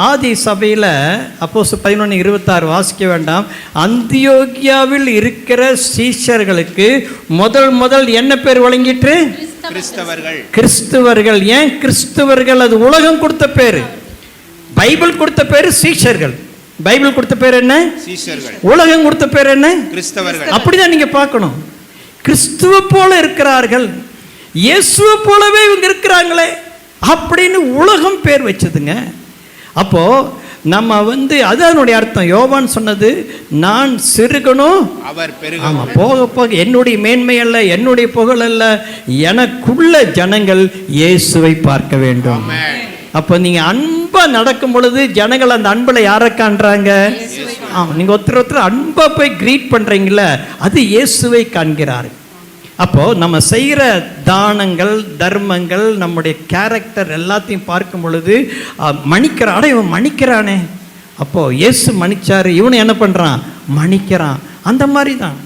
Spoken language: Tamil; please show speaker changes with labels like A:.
A: ஆதி சபையில் அப்போஸ்தலர் 11:26 வாசிக்க வேண்டாம். அந்தியோகியாவில் இருக்கிற சீஷர்களுக்கு முதல் என்ன பேர் வழங்கிட்டு? கிறிஸ்தவர்கள். ஏன் கிறிஸ்தவர்கள்? அது உலகம் கொடுத்த பேரு. பைபிள் கொடுத்த பேரு சீஷர்கள். பைபிள் கொடுத்த பேர் என்ன? சீஷர்கள். உலகம் கொடுத்த பேர் என்ன? கிறிஸ்தவர்கள். அப்படிதான் நீங்க பார்க்கணும். கிறிஸ்துவ போல இருக்கிறார்கள், இயேசுவை போலவே இவங்க இருக்கிறாங்களே அப்படின்னு உலகம் பேர் வச்சதுங்க. அப்போ நம்ம அதனுடைய அர்த்தம். யோவான் சொன்னது, நான் சிறுகணும் அவர் பெருகணும். ஆமா, போக போக என்னுடைய மேன்மை அல்ல, என்னுடைய புகழ் அல்ல, எனக்குள்ள ஜனங்கள் இயேசுவை பார்க்க வேண்டும். அப்போ நீங்க அன்பா நடக்கும் பொழுது ஜனங்கள் அந்த அன்புல யாரை காண்றாங்க? ஆமா, நீங்க ஒருத்தர் அன்பா போய் கிரீட் பண்றீங்கள, அது இயேசுவை காண்கிறாரு. அப்போ நம்ம செய்கிற தானங்கள், தர்மங்கள், நம்முடைய கேரக்டர் எல்லாத்தையும் பார்க்கும் பொழுது மன்னிக்கிறான். இவன் மன்னிக்கிறானே, அப்போ இயேசு மன்னிச்சாரு, இவனை என்ன பண்றான்? மன்னிக்கிறான். அந்த மாதிரி தான்